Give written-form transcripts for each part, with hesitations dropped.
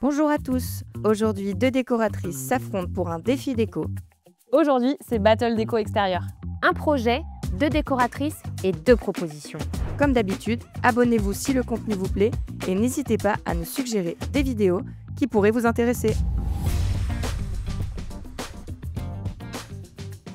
Bonjour à tous. Aujourd'hui, deux décoratrices s'affrontent pour un défi déco. Aujourd'hui, c'est Battle Déco extérieur. Un projet, deux décoratrices et deux propositions. Comme d'habitude, abonnez-vous si le contenu vous plaît et n'hésitez pas à nous suggérer des vidéos qui pourraient vous intéresser.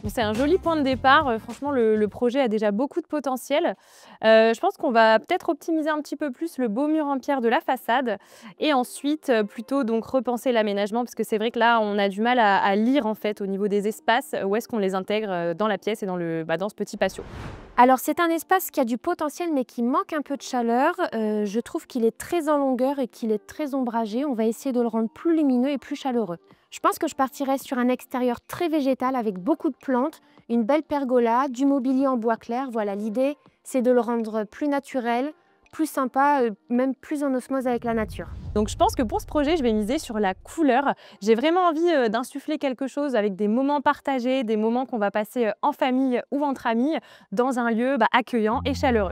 C'est un joli point de départ. Franchement, le projet a déjà beaucoup de potentiel. Je pense qu'on va peut-être optimiser un petit peu plus le beau mur en pierre de la façade et ensuite plutôt donc repenser l'aménagement parce que c'est vrai que là, on a du mal à lire en fait au niveau des espaces où est-ce qu'on les intègre dans la pièce et dans ce petit patio. Alors c'est un espace qui a du potentiel mais qui manque un peu de chaleur. Je trouve qu'il est très en longueur et qu'il est très ombragé. On va essayer de le rendre plus lumineux et plus chaleureux. Je pense que je partirai sur un extérieur très végétal avec beaucoup de plantes, une belle pergola, du mobilier en bois clair. Voilà, l'idée c'est de le rendre plus naturel, plus sympa, même plus en osmose avec la nature. Donc je pense que pour ce projet, je vais miser sur la couleur. J'ai vraiment envie d'insuffler quelque chose avec des moments partagés, des moments qu'on va passer en famille ou entre amis dans un lieu accueillant et chaleureux.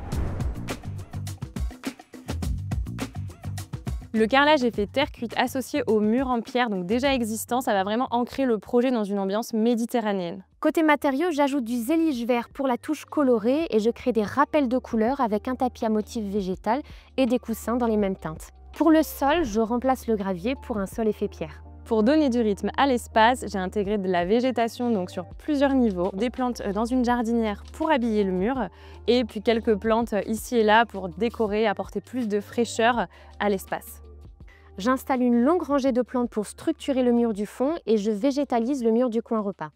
Le carrelage est fait terre cuite associé au mur en pierre, donc déjà existant, ça va vraiment ancrer le projet dans une ambiance méditerranéenne. Côté matériaux, j'ajoute du zélige vert pour la touche colorée et je crée des rappels de couleurs avec un tapis à motif végétal et des coussins dans les mêmes teintes. Pour le sol, je remplace le gravier pour un sol effet pierre. Pour donner du rythme à l'espace, j'ai intégré de la végétation donc sur plusieurs niveaux, des plantes dans une jardinière pour habiller le mur et puis quelques plantes ici et là pour décorer, apporter plus de fraîcheur à l'espace. J'installe une longue rangée de plantes pour structurer le mur du fond et je végétalise le mur du coin repas.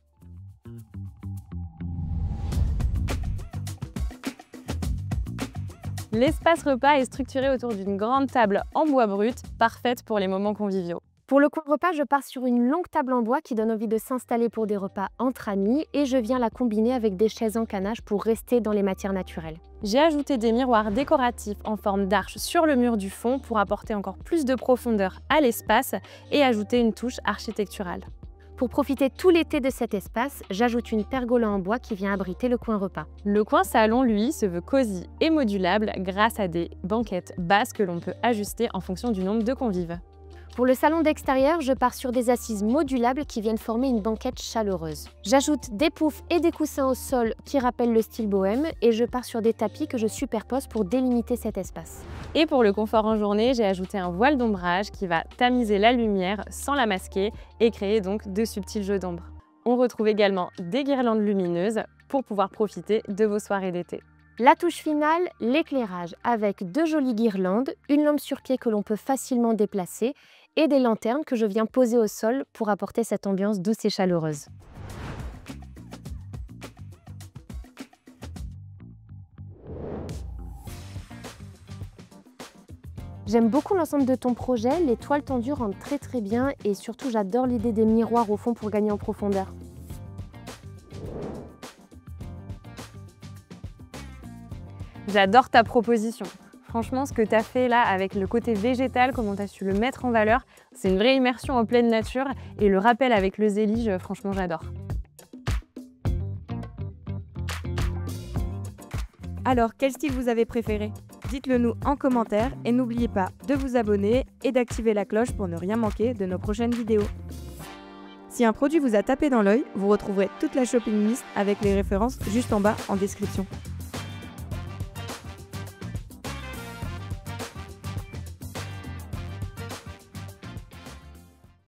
L'espace repas est structuré autour d'une grande table en bois brut, parfaite pour les moments conviviaux. Pour le coin repas, je pars sur une longue table en bois qui donne envie de s'installer pour des repas entre amis et je viens la combiner avec des chaises en canage pour rester dans les matières naturelles. J'ai ajouté des miroirs décoratifs en forme d'arche sur le mur du fond pour apporter encore plus de profondeur à l'espace et ajouter une touche architecturale. Pour profiter tout l'été de cet espace, j'ajoute une pergola en bois qui vient abriter le coin repas. Le coin salon, lui, se veut cosy et modulable grâce à des banquettes basses que l'on peut ajuster en fonction du nombre de convives. Pour le salon d'extérieur, je pars sur des assises modulables qui viennent former une banquette chaleureuse. J'ajoute des poufs et des coussins au sol qui rappellent le style bohème et je pars sur des tapis que je superpose pour délimiter cet espace. Et pour le confort en journée, j'ai ajouté un voile d'ombrage qui va tamiser la lumière sans la masquer et créer donc de subtils jeux d'ombre. On retrouve également des guirlandes lumineuses pour pouvoir profiter de vos soirées d'été. La touche finale, l'éclairage avec deux jolies guirlandes, une lampe sur pied que l'on peut facilement déplacer et des lanternes que je viens poser au sol pour apporter cette ambiance douce et chaleureuse. J'aime beaucoup l'ensemble de ton projet, les toiles tendues rendent très bien et surtout j'adore l'idée des miroirs au fond pour gagner en profondeur. J'adore ta proposition. Franchement, ce que tu as fait là avec le côté végétal, comment tu as su le mettre en valeur, c'est une vraie immersion en pleine nature et le rappel avec le zélige, franchement, j'adore. Alors, quel style vous avez préféré? Dites-le nous en commentaire et n'oubliez pas de vous abonner et d'activer la cloche pour ne rien manquer de nos prochaines vidéos. Si un produit vous a tapé dans l'œil, vous retrouverez toute la shopping list avec les références juste en bas en description.